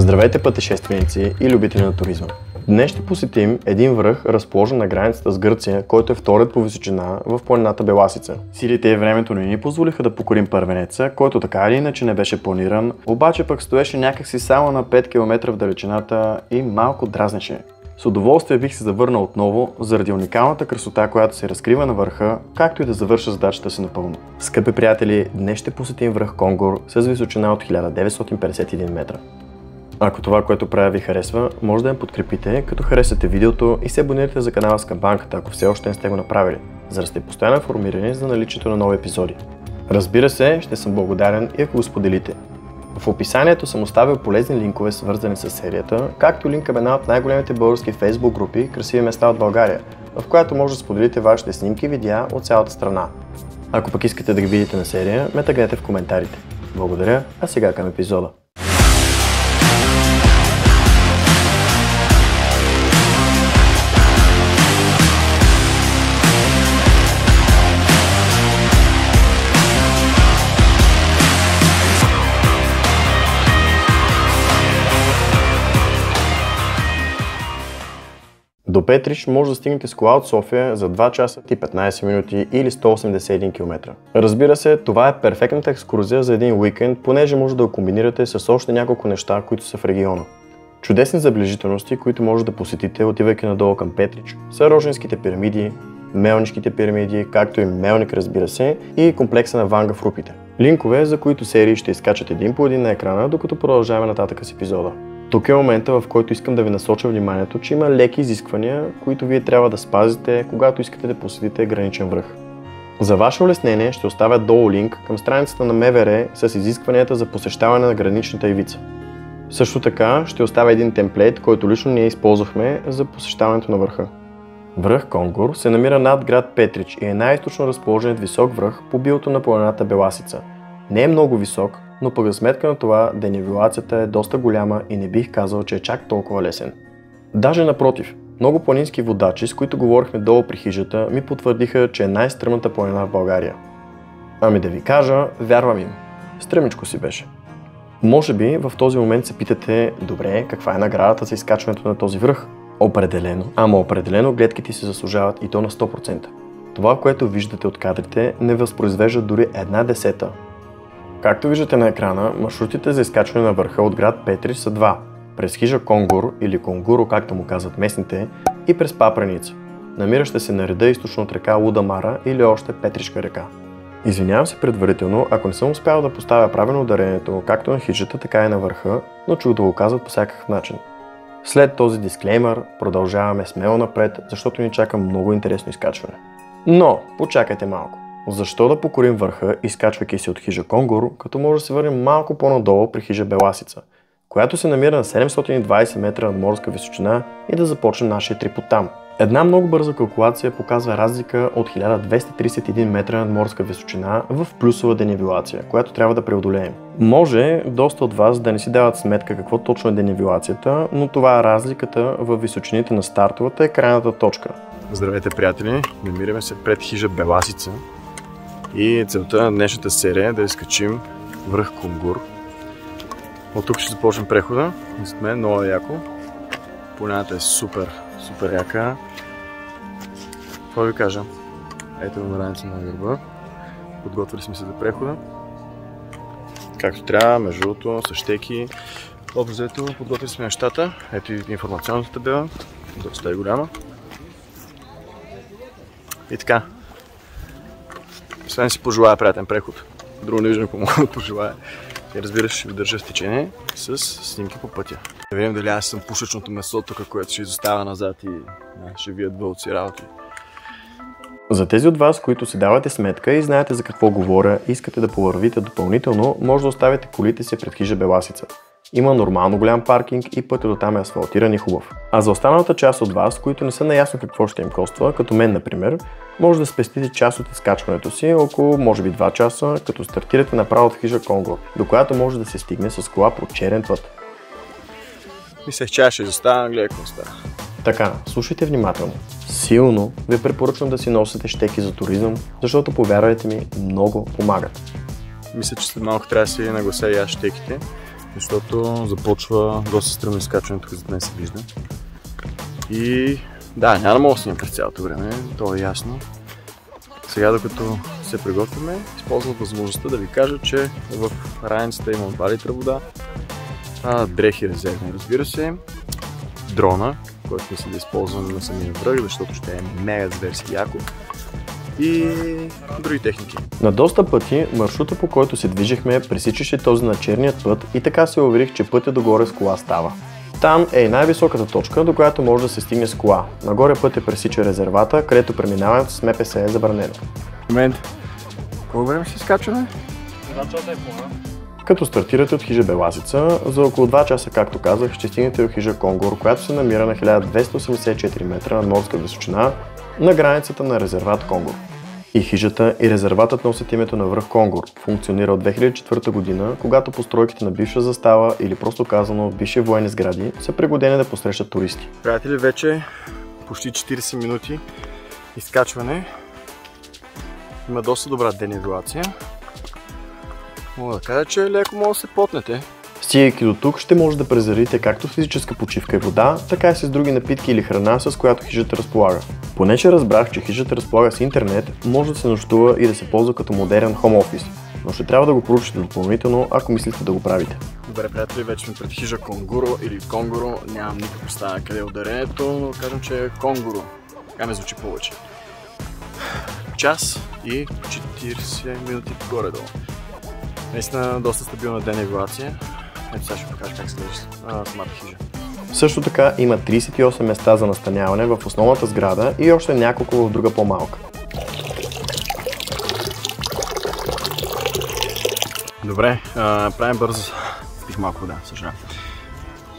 Здравейте пътешественици и любители на туризма! Днес ще посетим един връх, разположен на границата с Гърция, който е вторият по височина в планината Беласица. Силите и времето не ни позволиха да покорим първенеца, който така или иначе не беше планиран, обаче пък стоеше някакси само на 5 км в далечината и малко дразнеше. С удоволствие бих се завърнал отново, заради уникалната красота, която се разкрива на върха, както и да завърша задачата си напълно. Скъпи приятели, днес ще посетим връх Конгур с височина от 1951 метра. Ако това, което правя, ви харесва, може да ме подкрепите, като харесате видеото и се абонирате за канала с камбанката, ако все още не сте го направили, за да сте постоянно информирани за наличието на нови епизоди. Разбира се, ще съм благодарен и ако го споделите. В описанието съм оставил полезни линкове, свързани с серията, както линк към една от най-големите български фейсбук групи "Красиви места от България", в която може да споделите вашите снимки и видеа от цялата страна. Ако пък искате да ги видите на серия, ме тагнете в коментарите. Благодаря, а сега към епизода. До Петрич може да стигнете с кола от София за 2 часа и 15 минути или 181 км. Разбира се, това е перфектната екскурзия за един уикенд, понеже може да го комбинирате с още няколко неща, които са в региона. Чудесни забележителности, които може да посетите, отивайки надолу към Петрич, са Роженските пирамиди, Мелнишките пирамиди, както и Мелник, разбира се, и комплекса на Ванга в Рупите. Линкове, за които серии ще изкачат един по един на екрана, докато продължаваме нататък с епизода. Тук е момента, в който искам да ви насоча вниманието, че има леки изисквания, които вие трябва да спазите, когато искате да посетите граничен връх. За ваше улеснение ще оставя долу линк към страницата на МВР с изискванията за посещаване на граничната ивица. Също така ще оставя един темплейт, който лично ние използвахме за посещаването на върха. Връх Конгур се намира над град Петрич и е най-източно разположеният висок връх по билото на планината Беласица. Не е много висок, но пък за сметка на това денивелацията е доста голяма и не бих казал, че е чак толкова лесен. Даже напротив, много планински водачи, с които говорихме долу при хижата, ми потвърдиха, че е най-стръмната планина в България. Ами да ви кажа, вярвам им. Стръмичко си беше. Може би в този момент се питате, добре, каква е наградата за изкачването на този връх? Определено, определено гледките се заслужават и то на 100%. Това, което виждате от кадрите, не възпроизвежда дори 1/10. Както виждате на екрана, маршрутите за изкачване на върха от град Петрич са два. През хижа Конгур, или Конгуро, както му казват местните, и през Папреница, намираща се на реда източно от река Луда Мара или още Петришка река. Извинявам се предварително, ако не съм успял да поставя правилно ударението както на хижата, така и на върха, но чух да го казват по всякакъв начин. След този дисклеймър продължаваме смело напред, защото ни чака много интересно изкачване. Но, почакайте малко. Защо да покорим върха, изкачвайки се от хижа Конгур, като може да се върнем малко по-надолу при хижа Беласица, която се намира на 720 метра над морска височина и да започнем нашия трип оттам. Една много бърза калкулация показва разлика от 1231 метра над морска височина в плюсова денивелация, която трябва да преодолеем. Може доста от вас да не си дават сметка какво точно е денивелацията, но това е разликата в височините на стартовата и крайната точка. Здравейте, приятели! Намираме се пред хижа Беласица. И целта на днешната серия е да изкачим връх Конгур. От тук ще започнем прехода. Зад мен много яко. Поляната е супер яка. Какво ви кажа? Ето на раница на гърба. Подготвили сме се за прехода. Както трябва, между другото, с щеки. Образето, подготвили сме нещата. Ето и информационната табела. Доста е голяма. И така. Освен си пожелая приятен преход. Друго не виждам какво мога да пожелая. И разбира се, ще ви държа в течение с снимки по пътя. Да видим дали аз съм пушечното месо тук, което ще изостава назад и ще вият вълци работи. За тези от вас, които си давате сметка и знаете за какво говоря и искате да повървите допълнително, може да оставите колите си пред хижа Беласица. Има нормално голям паркинг и пътят до там е асфалтиран и хубав. А за останалата част от вас, които не са наясно какво ще им коства, като мен например, може да спестите част от изкачването си, около може би 2 часа, като стартирате направо от хижа Конгур, до която може да се стигне с кола по черен път. Мислех, че ще изостава, гледай какво става. Така, слушайте внимателно. Силно ви препоръчвам да си носите щеки за туризъм, защото повярвайте ми, много помагат. Мисля, че след малко трябва да си наглася и аз щеките. защото започва доста стръмно изкачване, тук зад мен се вижда. И да, няма да мога да снимам през цялото време, то е ясно. Сега, докато се приготвяме, използвам възможността да ви кажа, че в раницата има 2 литра вода, дрехи резервни, разбира се, дрона, който мисля да използвам на самия връх, защото ще е мега зверски яко, и други техники. На доста пъти маршрута, по който се движихме, пресичаше този на черният път и така се уверих, че пътя догоре с кола става. Там е и най-високата точка, до която може да се стигне с кола. Нагоре пътя пресича резервата, където преминаването с МПС е забранено. В момент, колко време ще изкачваме? 2 часа и половина. Като стартирате от хижа Белазица, за около 2 часа, както казах, ще стигнете до хижа Конгор, която се намира на 1284 метра над морска височина на границата на резерват Конгор. И хижата и резерватът носят името на връх Конгор. Функционира от 2004 година, когато постройките на бивша застава или просто казано бивши военни сгради са пригодени да посрещат туристи. Приятели, вече почти 40 минути изкачване. Има доста добра денивелация. Мога да кажа, че леко може да се потнете. Стигайки до тук, ще може да презарите както физическа почивка и вода, така и с други напитки или храна, с която хижата разполага. Понеже разбрах, че хижата разполага с интернет, може да се нощува и да се ползва като модерен хом офис, но ще трябва да го проучите допълнително, ако мислите да го правите. Добре, приятели, вече сме пред хижа Конгуро или Конгуро, нямам никаква представа къде е ударението, но кажем, че е Конгуро. Така ми звучи повече. Час и 40 минути горе-долу. Наистина доста стабилна денивелация. Ето сега ще покажа как се държи самата хижа. Също така има 38 места за настаняване в основната сграда и още няколко в друга по-малка. Добре, правим бързо. Пих малко вода, съжалявам.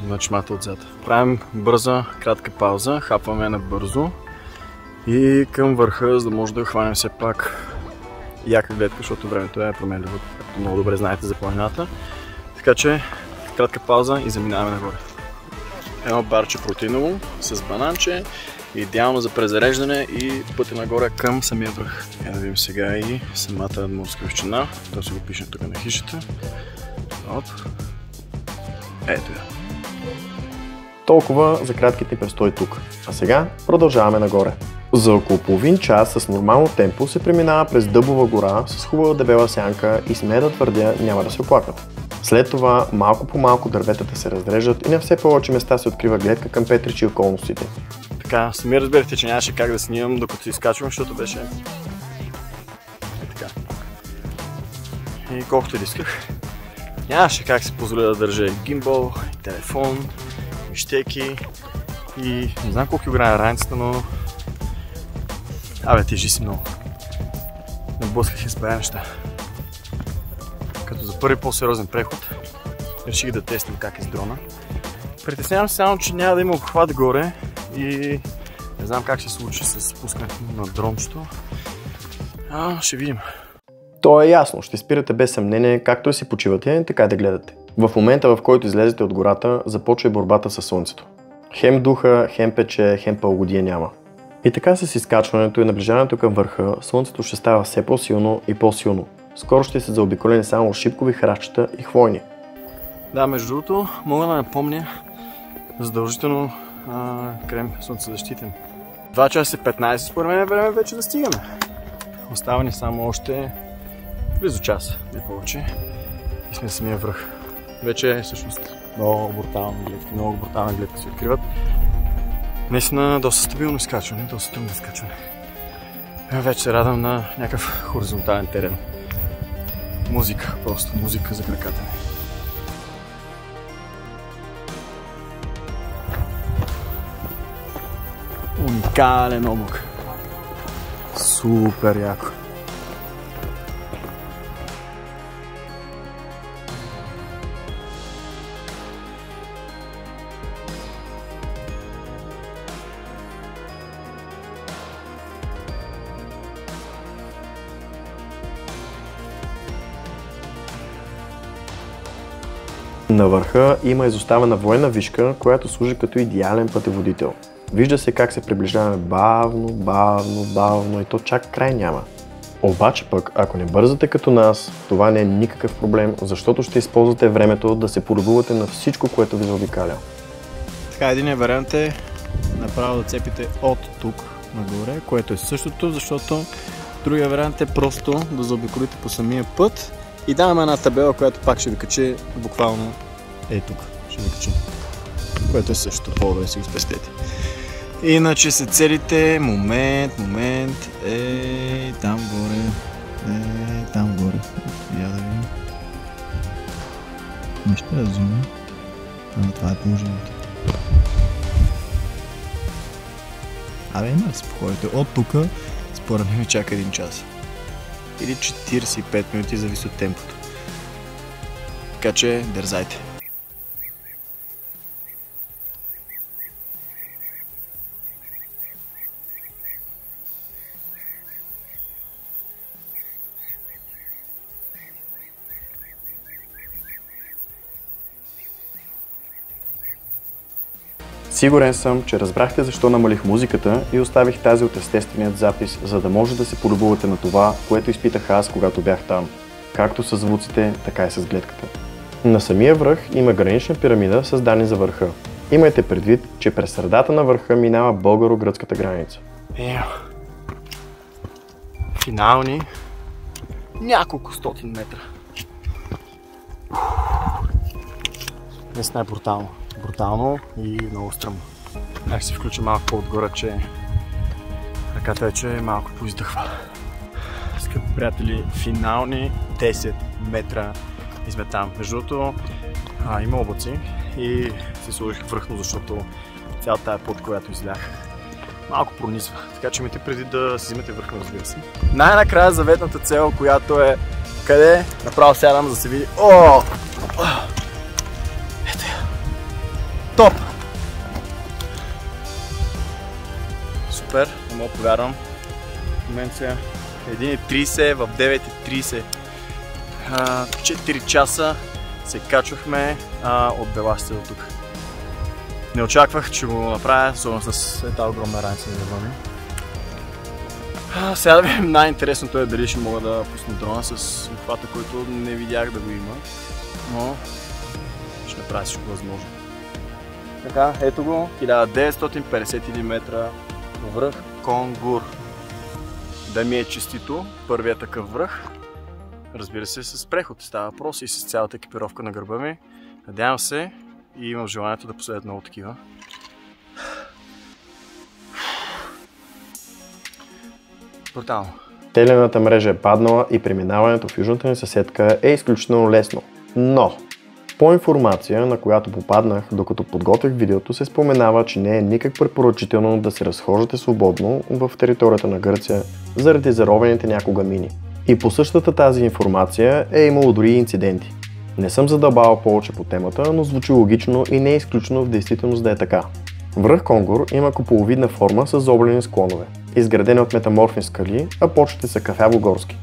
Има чмата отзад. Правим бърза, кратка пауза, хапваме набързо и към върха, за да може да хванем все пак яка гледка, защото времето е променливо, както много добре знаете за планината. Така че, кратка пауза и заминаваме нагоре. Едно барче протеиново с бананче, идеално за презареждане и пътя нагоре към самия връх. Да видим сега и самата морска височина. То си го пишем тук на хижата. Оп. Ето я. Толкова за кратките престой тук. А сега продължаваме нагоре. За около половин час с нормално темпо се преминава през Дъбова гора с хубава дебела сянка и смея да твърдя, няма да се оплакват. След това малко по малко дърветата се разрежат и на все повече места се открива гледка към Петрич и околностите. Така, сами разберете, че нямаше как да снимам докато се изкачвам, защото беше така. И колкото и да исках, нямаше как си позволя да държа гимбал, телефон, щеки и не знам колко килограма е раницата, но тежи си много. Наблъсках и с бая неща. Като за първи по-сериозен преход реших да тествам как е с дрона. Притеснявам се само, че няма да има обхват горе и не знам как ще се случи с спускането на дрончето. Ще видим. То е ясно, ще спирате без съмнение както да си почивате, така и да гледате. В момента, в който излезете от гората, започва и борбата със слънцето. Хем духа, хем пече, хем пългодия няма. И така с изкачването и наближаването към върха, слънцето ще става все по-силно и по-силно. Скоро ще се заобиколени само шипкови храстчета и хвойни. Да, между другото, мога да напомня задължително крем слънцезащитен. 2 часа и 15 според мен е време вече да стигаме. Остава ни само още близо час и повече и сме самия връх. Вече всъщност много брутални гледки се откриват. Наистина доста стабилно изкачване, доста тъмно изкачване. Вече се радвам на някакъв хоризонтален терен. Музика, просто музика за краката ми. Уникален облак. Супер яко. На върха има изоставена военна вишка, която служи като идеален пътеводител. Вижда се как се приближаваме бавно и то чак край няма. Обаче пък, ако не бързате като нас, това не е никакъв проблем, защото ще използвате времето да се полюбувате на всичко, което ви заобикаля. Така, единият вариант е направо да цепите от тук нагоре, което е същото, защото другия вариант е просто да заобиколите по самия път и даваме една табела, която пак ще ви качи буквално тук. Ще ви качи. Което е същото, по-добре си го спестете. Иначе се целите, момент, там горе, я да видим. Нещо е разумно, но това е положението. Абе, има да се походите. От тук, според мен чака 1 час. Или 45 минути, зависи от темпото. Така че, дързайте! Сигурен съм, че разбрахте защо намалих музиката и оставих тази от естественият запис, за да може да се полюбувате на това, което изпитах аз, когато бях там. Както с звуците, така и с гледката. На самия връх има гранична пирамида с данни за върха. Имайте предвид, че през средата на върха минава българо-гръцката граница. Финални няколко стотин метра. Наистина е брутално. Брутално и много стръмно. Нека се включа малко по-отгоре, че ръката вече малко поиздъхва. Скъпи приятели, финални 10 метра и сме там. Между другото има облаци и се сложих връхно, защото цялата тая пот, която излях, малко пронизва. Така че имайте преди да си вземете върхно, разбира се. Най-накрая заветната цел, която е къде? Направо сядам, за да се види. О! Ето я. Топ! Супер, не мога повярвам. В момента сега 1:30, в 9:30. 4 часа се качвахме от Беласите до тук. Не очаквах, че го направя, особено с тази огромна раница на гърба ми. Сега да видим, най-интересното е дали ще мога да пусна дрона с обхвата, който не видях да го има. Но ще направя всичко възможно. Така, ето го, 1951 метра връх Конгур. Да ми е честито, първият такъв връх. Разбира се, с преход става въпрос и с цялата екипировка на гърба ми. Надявам се и имам желанието да последват много такива. Брутално. Телената мрежа е паднала и преминаването в южната ни съседка е изключително лесно. Но, по информация, на която попаднах, докато подготвях видеото, се споменава, че не е никак препоръчително да се разхождате свободно в територията на Гърция заради заровените някога мини. И по същата тази информация е имало дори и инциденти. Не съм задълбавал повече по темата, но звучи логично и не е изключено в действителност да е така. Връх Конгур има куполовидна форма с заоблени склонове, изградена от метаморфни скали, а почвите са кафяво-горски.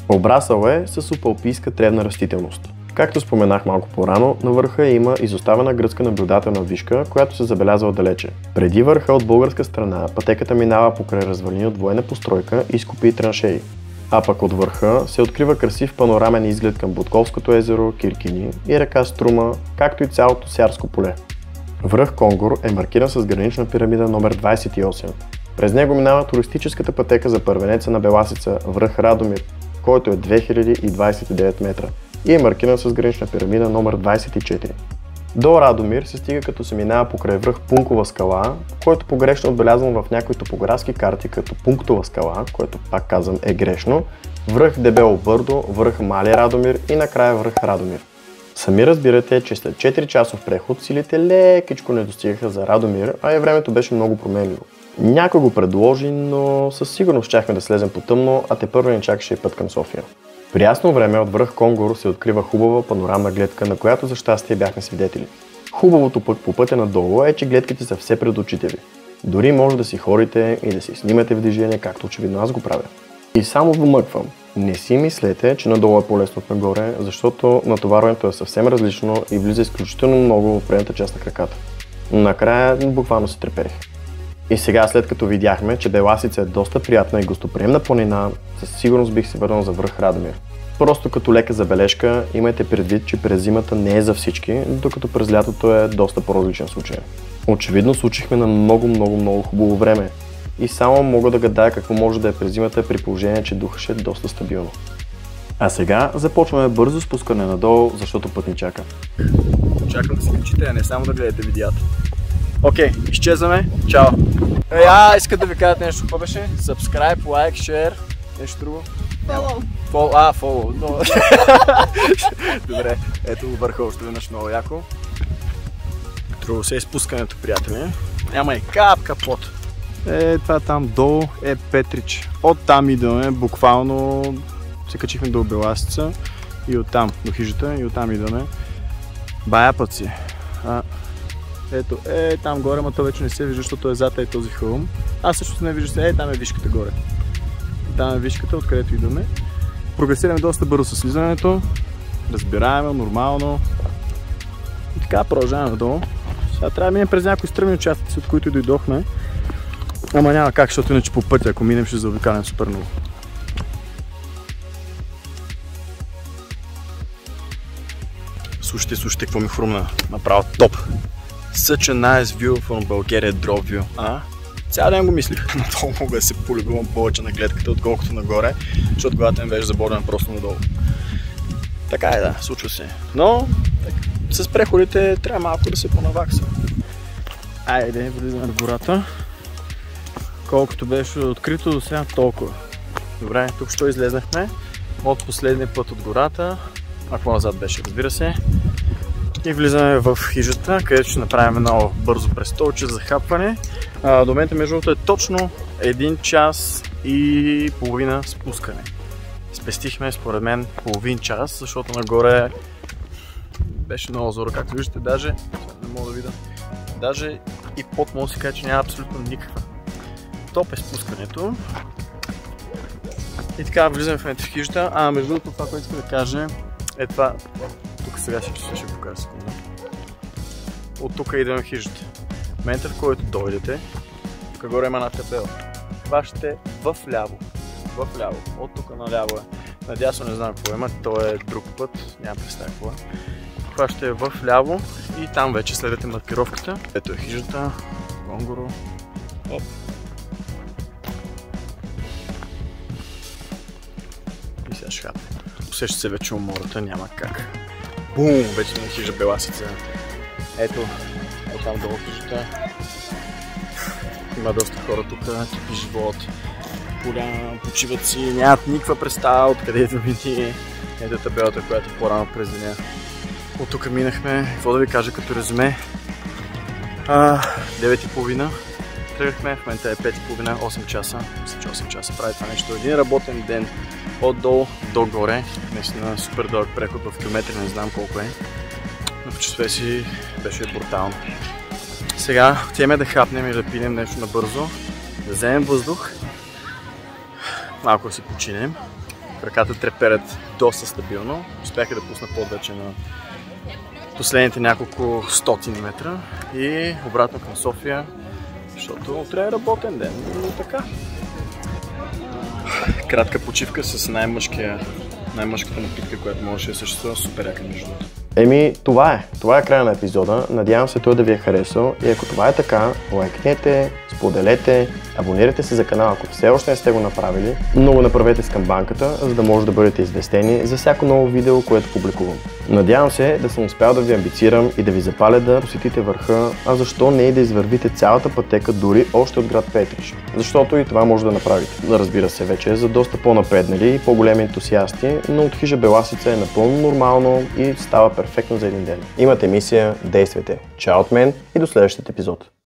Обрасъл е с субалпийска тревна растителност. Както споменах малко по-рано, на върха има изоставена гръцка наблюдателна вишка, която се забелязва отдалече. Преди върха от българска страна пътеката минава покрай развалини от военна постройка и скопи и траншеи. А пък от върха се открива красив панорамен изглед към Ботковското езеро, Киркини и река Струма, както и цялото Сярско поле. Връх Конгур е маркиран с гранична пирамида номер 28. През него минава туристическата пътека за първенеца на Беласица, връх Радомир, който е 2029 метра и е маркиран с гранична пирамида номер 24. До Радомир се стига като се минава покрай връх Пункова скала, който погрешно е отбелязан в някои топографски карти като Пунктова скала, което пак казвам е грешно, връх Дебело бърдо, връх Мали Радомир и накрая връх Радомир. Сами разбирате, че след 4 часов преход силите лекичко не достигаха за Радомир, а и времето беше много променливо. Някой го предложи, но със сигурност щяхме да слезем по тъмно, а тепърва ни чакаше и път към София. При ясно време от връх Конгур се открива хубава панорамна гледка, на която за щастие бяхме свидетели. Хубавото пък по пътя надолу е, че гледките са все пред очите ви. Дори може да си ходите и да си снимате в движение, както очевидно аз го правя. И само вмъквам. Не си мислете, че надолу е по-лесно от нагоре, защото натоварването е съвсем различно и влиза изключително много в предната част на краката. Накрая буквално се треперих. И сега, след като видяхме, че Беласица е доста приятна и гостоприемна планина, със сигурност бих се върнал за връх Радомир. Просто като лека забележка, имайте предвид, че през зимата не е за всички, докато през лятото е доста по-различен случай. Очевидно случихме на много хубаво време и само мога да гадая какво може да е през зимата при положение, че духаше доста стабилно. А сега започваме бързо спускане надолу, защото път ни чака. Чакам да се качите, а не само да гледате видеята. Окей, изчезваме. Чао! Искат да ви кажат нещо. Какво беше? Subscribe, like, share, нещо друго? Follow. Добре, ето върха още веднъж много яко. Трудно се е спускането, приятели. Няма и капка пот. Това там долу е Петрич. Оттам идваме, буквално се качихме до Беласица и оттам до хижата и оттам идваме. Бая път си. Ето, там горе, ама то вече не се вижда, защото е зад този хълм. Аз също не вижда се, там е вишката горе. Там е вишката, откъдето идваме. Прогресираме доста бързо с слизането. Разбираемо, нормално. И така продължаваме надолу. Сега трябва да минем през някои стръмни участъци, от които дойдохме. Ама няма как, защото иначе по пътя, ако минем, ще заобикалим супер много. Слушайте, какво ми хрумна. Направо топ. Such a nice view from Bulgaria drop view. Цял ден го мислих. Надолу мога да се полюбувам повече на гледката, отколкото нагоре, защото главата ми беше заборена просто надолу. Така е, да, случва се. Но с преходите трябва малко да се понавакса. Айде, влизаме в гората. Колкото беше открито до сега, толкова. Добре, тук що излезнахме от последния път от гората. Ако назад беше, разбира се. И влизаме в хижата, където ще направим много бързо престолче за хапване. До момента между другото е точно 1 час и половина спускане. Спестихме според мен половин час, защото нагоре беше много зоро, както виждате, даже не мога да видя. Даже и под мога да си кажа, че няма абсолютно никаква. Топ е спускането. И така влизаме в хижата. Между другото това, което искам да кажа е това. Тук сега ще покажа секунда. От тук идваме в хижата. В момента, в който дойдете, тук горе има една табела. Хващате в ляво. От тук наляво е. Надясно не знам какво има, то е друг път, няма представя какво е. Хващате в ляво и там вече следвате маркировката. Ето е хижата, Гонгоро. Оп. И сега ще хапне. Усеща се вече умората, няма как. Бум! Вече сме на хижа Беласица. Ето там долу хижата. Има доста хора тук, типи живот. Голям, почиват си, нямат никаква представа откъде идваме ние. Ето табелата, която по-рано през деня. От тук минахме, какво да ви кажа като резюме. 9:30 тръгнахме, в момента е 5:30, 8 часа. Мисля, че 8 часа прави това нещо. Един работен ден отдолу до горе. Наистина супер дълъг преход в километри, не знам колко е. Но в часове си беше брутално. Сега отиваме да хапнем и да пинем нещо набързо, да вземем въздух, малко да си починем. Краката треперят доста стабилно. Успяха да пусна под вече на последните няколко стотини метра и обратно към София, защото трябва работен ден, но така. Кратка почивка с най-мъжката напитка, която можеше да съществува, супер яка между другото. Това е края на епизода. Надявам се той да ви е харесал и ако това е така, лайкнете, споделете, абонирайте се за канала, ако все още не сте го направили, но го направете с камбанката, за да може да бъдете известени за всяко ново видео, което публикувам. Надявам се да съм успял да ви амбицирам и да ви запаля да посетите върха, а защо не и да извървите цялата пътека дори още от град Петрич, защото и това може да направите. Разбира се, вече за доста по-напреднали и по-големи ентусиасти, но от хижа Беласица е напълно нормално и става перфектно за един ден. Имате мисия, действайте. Чао от мен и до следващия епизод.